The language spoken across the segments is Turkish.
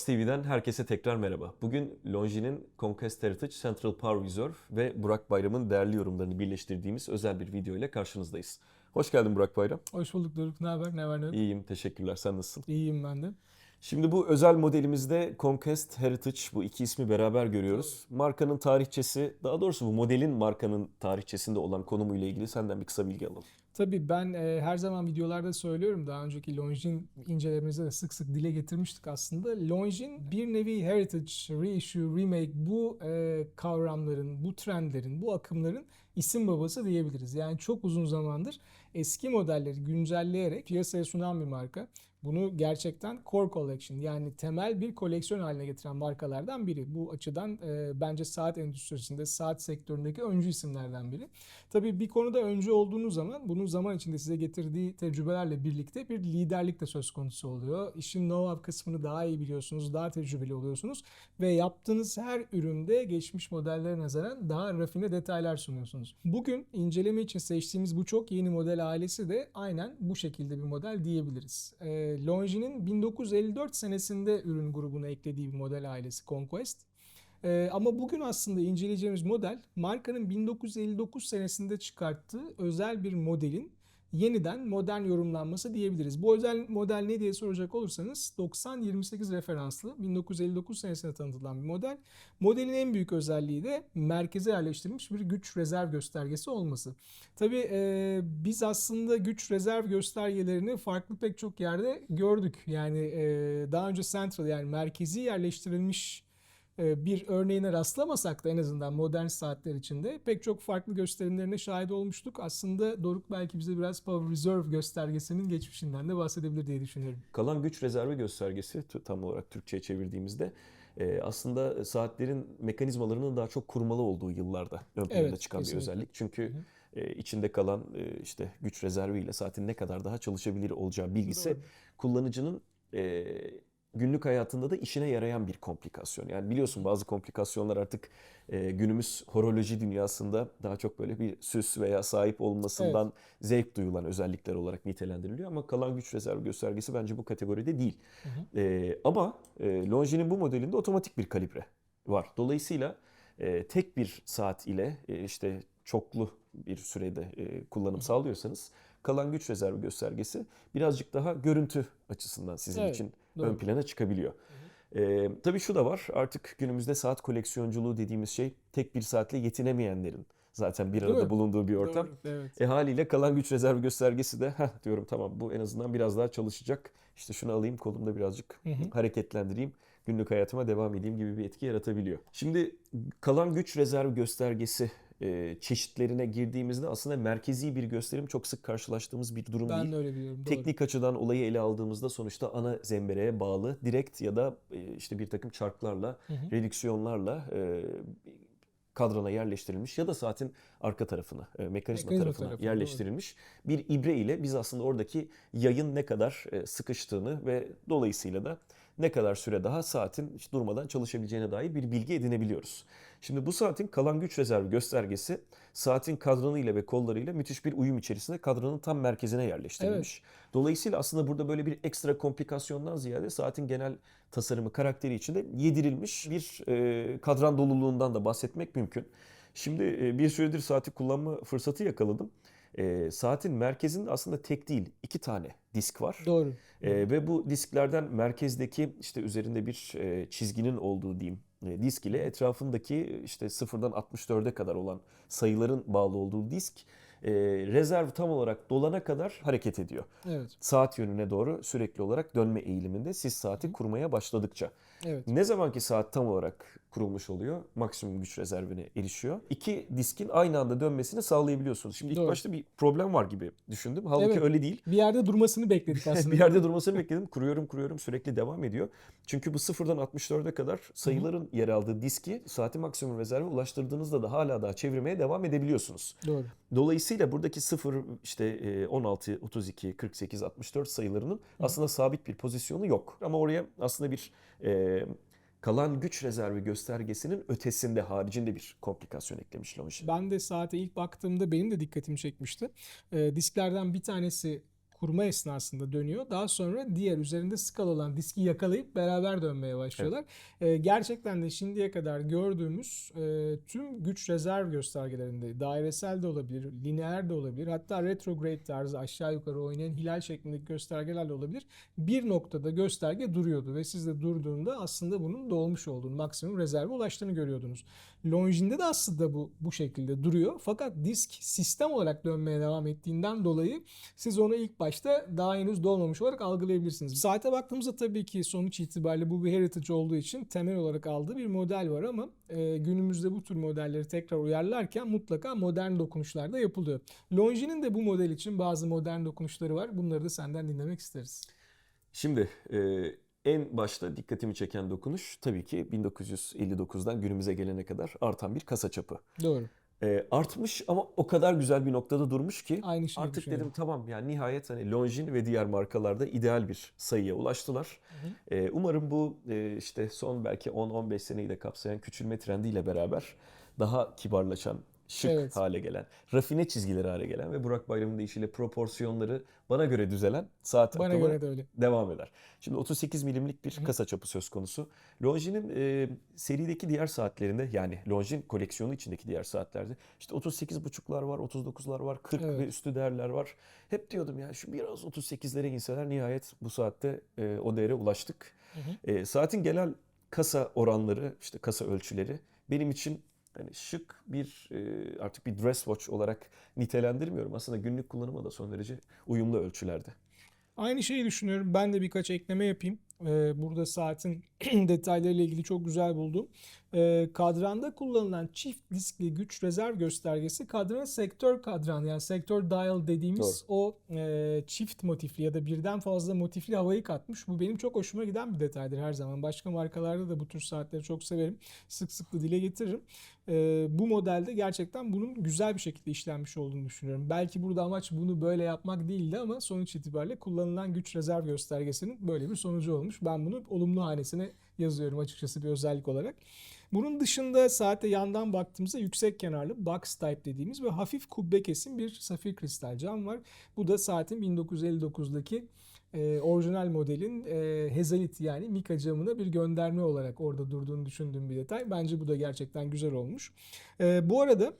Fox TV'den herkese tekrar merhaba. Bugün Longine'in Conquest Heritage Central Power Reserve ve Burak Bayram'ın değerli yorumlarını birleştirdiğimiz özel bir video ile karşınızdayız. Hoş geldin Burak Bayram. Hoş bulduk Doruk. Ne haber? Ne var ne yok? İyiyim, teşekkürler. Sen nasılsın? İyiyim ben de. Şimdi bu özel modelimizde Conquest Heritage, bu iki ismi beraber Doğru. görüyoruz. Markanın tarihçesi, daha doğrusu bu modelin markanın tarihçesinde olan konumuyla ilgili senden bir kısa bilgi alalım. Tabii ben her zaman videolarda söylüyorum. Daha önceki Longines incelerimizde de sık sık dile getirmiştik aslında. Longines bir nevi heritage, reissue, remake bu kavramların, bu trendlerin, bu akımların isim babası diyebiliriz. Yani çok uzun zamandır eski modelleri güncelleyerek piyasaya sunan bir marka. Bunu gerçekten core collection yani temel bir koleksiyon haline getiren markalardan biri. Bu açıdan bence saat endüstrisinde, saat sektöründeki öncü isimlerden biri. Tabii bir konuda öncü olduğunuz zaman bunun zaman içinde size getirdiği tecrübelerle birlikte bir liderlik de söz konusu oluyor. İşin know-how kısmını daha iyi biliyorsunuz, daha tecrübeli oluyorsunuz ve yaptığınız her üründe geçmiş modellere nazaran daha rafine detaylar sunuyorsunuz. Bugün inceleme için seçtiğimiz bu çok yeni model ailesi de aynen bu şekilde bir model diyebiliriz. Longine'in 1954 senesinde ürün grubuna eklediği bir model ailesi Conquest. Ama bugün aslında inceleyeceğimiz model markanın 1959 senesinde çıkarttığı özel bir modelin yeniden modern yorumlanması diyebiliriz. Bu özel model ne diye soracak olursanız 9028 referanslı 1959 senesinde tanıtılan bir model. Modelin en büyük özelliği de merkeze yerleştirilmiş bir güç rezerv göstergesi olması. Tabii biz aslında güç rezerv göstergelerini farklı pek çok yerde gördük. Yani daha önce central yani merkezi yerleştirilmiş bir örneğine rastlamasak da en azından modern saatler içinde pek çok farklı gösterimlerine şahit olmuştuk. Aslında Doruk belki bize biraz Power Reserve göstergesinin geçmişinden de bahsedebilir diye düşünüyorum. Kalan güç rezervi göstergesi tam olarak Türkçe'ye çevirdiğimizde aslında saatlerin mekanizmalarının daha çok kurmalı olduğu yıllarda ön plana Evet, çıkan bir kesinlikle. özellik. Hı Çünkü hı. içinde kalan işte güç rezerviyle saatin ne kadar daha çalışabilir olacağı bilgisi Doğru. kullanıcının e, günlük hayatında da işine yarayan bir komplikasyon. Yani biliyorsun bazı komplikasyonlar artık günümüz horoloji dünyasında daha çok böyle bir süs veya sahip Evet. olmasından zevk duyulan özellikler olarak nitelendiriliyor. Ama kalan güç rezervi göstergesi bence bu kategoride değil. Hı hı. Ama Longine'in bu modelinde otomatik bir kalibre var. Dolayısıyla tek bir saat ile işte çoklu bir sürede kullanım sağlıyorsanız kalan güç rezervi göstergesi birazcık daha görüntü açısından sizin Evet. için ön Doğru. plana çıkabiliyor. Hı hı. Tabii şu da var, artık günümüzde saat koleksiyonculuğu dediğimiz şey tek bir saatle yetinemeyenlerin zaten bir Değil arada mi? bulunduğu bir ortam. Doğru. Evet. Haliyle kalan güç rezervi göstergesi de diyorum tamam, bu en azından biraz daha çalışacak. İşte şunu alayım, kolumda birazcık Hı hı. hareketlendireyim, günlük hayatıma devam edeyim gibi bir etki yaratabiliyor. Şimdi kalan güç rezervi göstergesi çeşitlerine girdiğimizde aslında merkezi bir gösterim çok sık karşılaştığımız bir durum Ben değil. de öyle biliyorum. Doğru. Teknik açıdan olayı ele aldığımızda sonuçta ana zembereye bağlı direkt ya da işte bir takım çarklarla, Hı hı. redüksiyonlarla kadrana yerleştirilmiş ya da saatin arka tarafına, mekanizma Mekanizma tarafına tarafına doğru. yerleştirilmiş bir ibre ile biz aslında oradaki yayın ne kadar sıkıştığını ve dolayısıyla da ne kadar süre daha saatin hiç durmadan çalışabileceğine dair bir bilgi edinebiliyoruz. Şimdi bu saatin kalan güç rezervi göstergesi saatin kadranıyla ve kollarıyla müthiş bir uyum içerisinde kadranın tam merkezine Evet. yerleştirilmiş. Dolayısıyla aslında burada böyle bir ekstra komplikasyondan ziyade saatin genel tasarımı, karakteri içinde yedirilmiş bir kadran doluluğundan da bahsetmek mümkün. Şimdi bir süredir saati kullanma fırsatı yakaladım. Saatin merkezinde aslında tek değil, iki tane disk var. Doğru. Hı hı. Ve bu disklerden merkezdeki işte üzerinde bir çizginin olduğu diyeyim disk Hı ile hı. etrafındaki işte sıfırdan 64'e kadar olan sayıların bağlı olduğu disk rezerv tam olarak dolana kadar hareket ediyor. Evet. Saat yönüne doğru sürekli olarak dönme eğiliminde siz Hı saati hı. kurmaya başladıkça. Evet. Ne zamanki saat tam olarak kurulmuş oluyor, maksimum güç rezervine erişiyor. İki diskin aynı anda dönmesini sağlayabiliyorsunuz. Şimdi ilk Doğru. başta bir problem var gibi düşündüm. Halbuki Evet. öyle değil. Bir yerde durmasını bekledik Bir aslında değil yerde mi? durmasını bekledim. Kuruyorum sürekli devam ediyor. Çünkü bu sıfırdan 64'e kadar Hı hı. sayıların yer aldığı diski saati maksimum rezerve ulaştırdığınızda da hala daha çevirmeye devam edebiliyorsunuz. Doğru. Dolayısıyla buradaki 0, işte 16, 32, 48, 64 sayılarının Hı hı. aslında sabit bir pozisyonu yok. Ama oraya aslında bir e, kalan güç rezervi göstergesinin ötesinde, haricinde bir komplikasyon eklemiş Longi. Ben de saate ilk baktığımda benim de dikkatimi çekmişti. Disklerden bir tanesi kurma esnasında dönüyor. Daha sonra diğer üzerinde skal olan diski yakalayıp beraber dönmeye başlıyorlar. Gerçekten de şimdiye kadar gördüğümüz tüm güç rezerv göstergelerinde dairesel de olabilir, lineer de olabilir, hatta retrograde tarzı aşağı yukarı oynayan hilal şeklindeki göstergelerle olabilir. Bir noktada gösterge duruyordu ve siz de durduğunda aslında bunun dolmuş olduğunu, maksimum rezerve ulaştığını görüyordunuz. Longines de aslında bu şekilde duruyor. Fakat disk sistem olarak dönmeye devam ettiğinden dolayı siz onu ilk başta daha henüz dolmamış olarak algılayabilirsiniz. Saate baktığımızda tabii ki sonuç itibariyle bu bir heritage olduğu için temel olarak aldığı bir model var ama günümüzde bu tür modelleri tekrar uyarlarken mutlaka modern dokunuşlar da yapılıyor. Longines'in de bu model için bazı modern dokunuşları var. Bunları da senden dinlemek isteriz. Şimdi en başta dikkatimi çeken dokunuş tabii ki 1959'dan günümüze gelene kadar artan bir kasa çapı. Doğru. Artmış ama o kadar güzel bir noktada durmuş ki Aynı şeyi artık düşünüyorum. dedim tamam, yani nihayet hani Longines ve diğer markalarda ideal bir sayıya ulaştılar. Umarım bu işte son belki 10-15 seneyi de kapsayan küçülme trendiyle beraber daha kibarlaşan, şık Evet. hale gelen, rafine çizgileri hale gelen ve Burak Bayram'ın deyişiyle proporsiyonları bana göre düzelen saat Bana akımı göre de öyle. devam eder. Şimdi 38 milimlik bir kasa çapı söz konusu. Longines'in serideki diğer saatlerinde, yani Longines koleksiyonu içindeki diğer saatlerde işte 38,5'lar var, 39'lar var, 40 ve Evet. üstü değerler var. Hep diyordum ya şu biraz 38'lere inseler, nihayet bu saatte o değere ulaştık. Saatin genel kasa oranları, işte kasa ölçüleri benim için hani şık bir artık bir dress watch olarak nitelendirmiyorum. Aslında günlük kullanıma da son derece uyumlu ölçülerde. Aynı şeyi düşünüyorum. Ben de birkaç ekleme yapayım. Burada saatin detaylarıyla ilgili çok güzel buldum. Kadranda kullanılan çift diskli güç rezerv göstergesi kadrana sektör kadran, yani sektör dial Doğru. dediğimiz o çift motifli ya da birden fazla motifli havayı katmış. Bu benim çok hoşuma giden bir detaydır her zaman. Başka markalarda da bu tür saatleri çok severim. Sık sık da dile getiririm. Bu modelde gerçekten bunun güzel bir şekilde işlenmiş olduğunu düşünüyorum. Belki burada amaç bunu böyle yapmak değildi ama sonuç itibariyle kullanılan güç rezerv göstergesinin böyle bir sonucu olmuş. Ben bunu olumlu hanesine yazıyorum açıkçası bir özellik olarak. Bunun dışında saatte yandan baktığımızda yüksek kenarlı box type dediğimiz ve hafif kubbe kesim bir safir kristal cam var. Bu da saatin 1959'daki orijinal modelin Hezalit yani Mika camına bir gönderme olarak orada durduğunu düşündüğüm bir detay. Bence bu da gerçekten güzel olmuş. Bu arada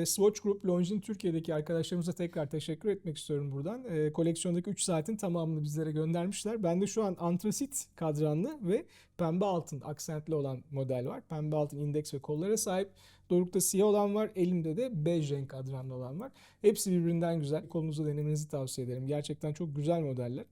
Swatch Group Longines Türkiye'deki arkadaşlarımıza tekrar teşekkür etmek istiyorum buradan. Koleksiyondaki 3 saatin tamamını bizlere göndermişler. Bende şu an antrasit kadranlı ve pembe altın aksentli olan model var. Pembe altın indeks ve kollara sahip. Doruk'ta siyah olan var. Elimde de bej renk kadranlı olan var. Hepsi birbirinden güzel. Kolunuza denemenizi tavsiye ederim. Gerçekten çok güzel modeller.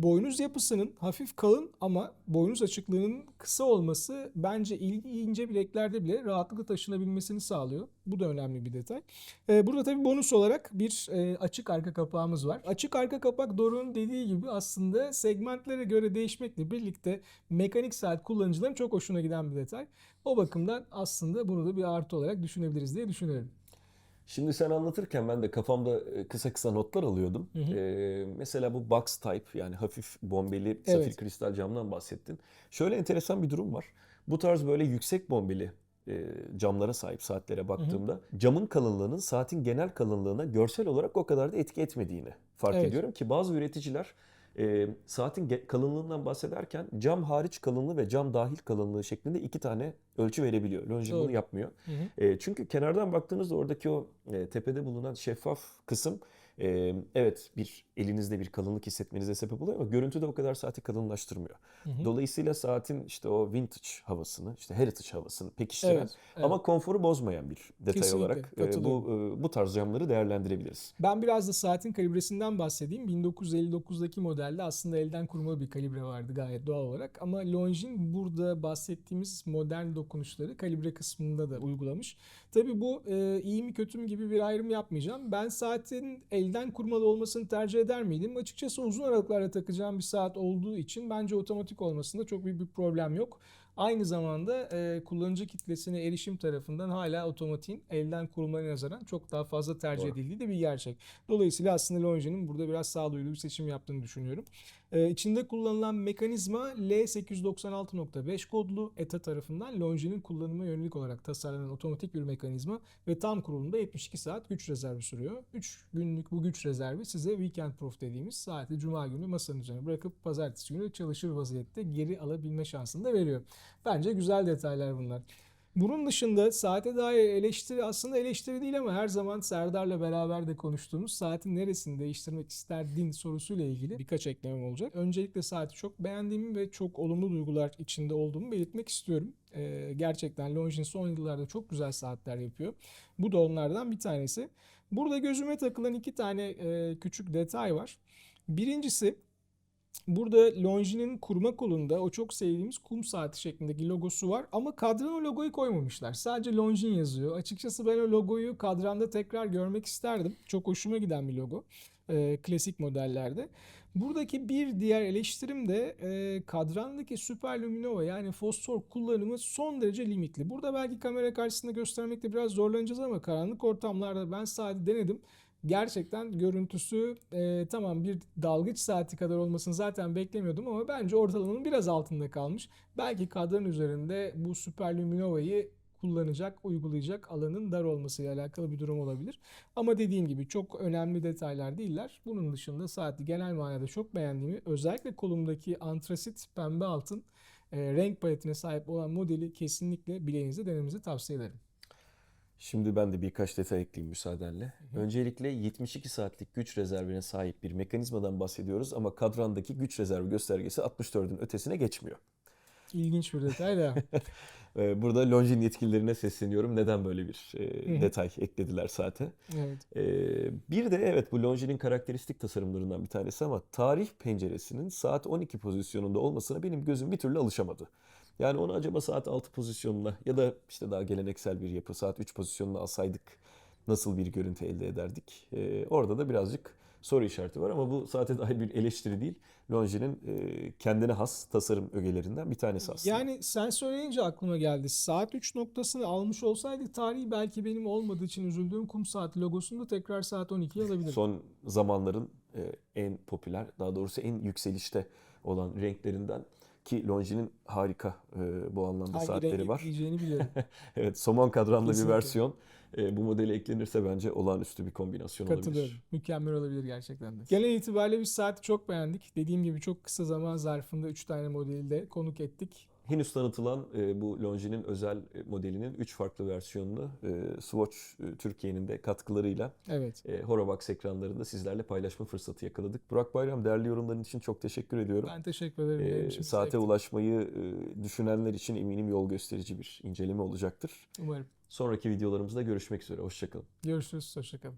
Boynuz yapısının hafif kalın ama boynuz açıklığının kısa olması bence ince bileklerde bile rahatlıkla taşınabilmesini sağlıyor. Bu da önemli bir detay. Burada tabii bonus olarak bir açık arka kapağımız var. Açık arka kapak Doruk'un dediği gibi aslında segmentlere göre değişmekle birlikte mekanik saat kullanıcıların çok hoşuna giden bir detay. O bakımdan aslında bunu da bir artı olarak düşünebiliriz diye düşünüyorum. Şimdi sen anlatırken ben de kafamda kısa kısa notlar alıyordum. Hı hı. Mesela bu box type, yani hafif bombeli safir Evet. kristal camdan bahsettin. Şöyle enteresan bir durum var. Bu tarz böyle yüksek bombeli camlara sahip saatlere Hı hı. baktığımda camın kalınlığının saatin genel kalınlığına görsel olarak o kadar da etki etmediğini fark Evet. ediyorum ki bazı üreticiler saatin kalınlığından bahsederken cam hariç kalınlığı ve cam dahil kalınlığı şeklinde iki tane ölçü verebiliyor. Longines bunu Doğru. yapmıyor. Hı hı. Çünkü kenardan baktığınızda oradaki o tepede bulunan şeffaf kısım evet bir elinizde bir kalınlık hissetmenize sebep oluyor ama görüntüde o kadar saati kalınlaştırmıyor. Hı hı. Dolayısıyla saatin işte o vintage havasını, işte heritage havasını pekiştiren Evet. Evet. ama konforu bozmayan bir detay Kesinlikle olarak katılıyorum. bu tarz camları değerlendirebiliriz. Ben biraz da saatin kalibresinden bahsedeyim. 1959'daki modelde aslında elden kurma bir kalibre vardı gayet doğal olarak. Ama Longines burada bahsettiğimiz modern dokunuşları kalibre kısmında da uygulamış. Tabii bu iyi mi kötü mü gibi bir ayrım yapmayacağım. Ben saatin elden kurmalı olmasını tercih eder miydim? Açıkçası uzun aralıklarla takacağım bir saat olduğu için bence otomatik olmasında çok büyük bir problem yok. Aynı zamanda kullanıcı kitlesine erişim tarafından hala otomatiğin elden kurulmaya nazaran çok daha fazla tercih Doğru. edildiği de bir gerçek. Dolayısıyla aslında Longines'in burada biraz sağduyulu bir seçim yaptığını düşünüyorum. İçinde kullanılan mekanizma L896.5 kodlu ETA tarafından Longine'in kullanıma yönelik olarak tasarlanan otomatik bir mekanizma ve tam kurulumda 72 saat güç rezervi sürüyor. 3 günlük bu güç rezervi size weekend proof dediğimiz saati cuma günü masanın üzerine bırakıp pazartesi günü çalışır vaziyette geri alabilme şansını da veriyor. Bence güzel detaylar bunlar. Bunun dışında saate dair eleştiri, aslında eleştiri değil ama her zaman Serdar'la beraber de konuştuğumuz saatin neresini değiştirmek isterdin sorusuyla ilgili birkaç eklemem olacak. Öncelikle saati çok beğendiğimi ve çok olumlu duygular içinde olduğumu belirtmek istiyorum. Gerçekten Longines son yıllarda çok güzel saatler yapıyor. Bu da onlardan bir tanesi. Burada gözüme takılan iki tane küçük detay var. Birincisi, burada Longine'in kurma kolunda o çok sevdiğimiz kum saati şeklindeki logosu var ama kadrana o logoyu koymamışlar. Sadece Longines yazıyor. Açıkçası ben o logoyu kadranda tekrar görmek isterdim. Çok hoşuma giden bir logo. Klasik modellerde. Buradaki bir diğer eleştirim de kadrandaki süperluminova yani fosfor kullanımı son derece limitli. Burada belki kamera karşısında göstermekte biraz zorlanacağız ama karanlık ortamlarda ben saati denedim. Gerçekten görüntüsü tamam bir dalgıç saati kadar olmasını zaten beklemiyordum ama bence ortalamanın biraz altında kalmış. Belki kadran üzerinde bu süperluminovayı kullanacak, uygulayacak alanın dar olmasıyla alakalı bir durum olabilir. Ama dediğim gibi çok önemli detaylar değiller. Bunun dışında saati genel manada çok beğendiğimi, özellikle kolumdaki antrasit pembe altın renk paletine sahip olan modeli kesinlikle bileğinizde denemenizi tavsiye ederim. Şimdi ben de birkaç detay ekleyeyim müsaadenle. Öncelikle 72 saatlik güç rezervine sahip bir mekanizmadan bahsediyoruz ama kadrandaki güç rezervi göstergesi 64'ün ötesine geçmiyor. İlginç bir detay da. Burada Longines yetkililerine sesleniyorum. Neden böyle bir detay eklediler saate? Evet. Bir de evet bu Longines'in karakteristik tasarımlarından bir tanesi ama tarih penceresinin saat 12 pozisyonunda olmasına benim gözüm bir türlü alışamadı. Yani onu acaba saat 6 pozisyonuna ya da işte daha geleneksel bir yapı saat 3 pozisyonuna alsaydık nasıl bir görüntü elde ederdik? Orada da birazcık soru işareti var ama bu saate dair bir eleştiri değil. Longines'in kendine has tasarım ögelerinden bir tanesi aslında. Yani sen söyleyince aklıma geldi. Saat 3 noktasını almış olsaydık tarihi belki benim olmadığı için üzüldüğüm kum saat logosunu da tekrar saat 12'ye alabilirim. Son zamanların en popüler, daha doğrusu en yükselişte olan renklerinden ki Longines'in harika bu anlamda Hangi saatleri renk var. diyeceğini biliyorum. Evet, somon kadranlı bir Kesinlikle. versiyon. Bu modele eklenirse bence olağanüstü bir kombinasyon Katılıyorum. olabilir. Mükemmel olabilir gerçekten de. Genel itibariyle biz saati çok beğendik. Dediğim gibi çok kısa zaman zarfında 3 tane modeli de konuk ettik. Henüz tanıtılan bu Longines'in özel modelinin 3 farklı versiyonunu Swatch Türkiye'nin de katkılarıyla Evet. Horobox ekranlarında sizlerle paylaşma fırsatı yakaladık. Burak Bayram, değerli yorumların için çok teşekkür ediyorum. Ben teşekkür ederim. Benim için bir Saate zevkti. ulaşmayı düşünenler için eminim yol gösterici bir inceleme olacaktır. Umarım. Sonraki videolarımızda görüşmek üzere. Hoşçakalın. Görüşürüz. Hoşçakalın.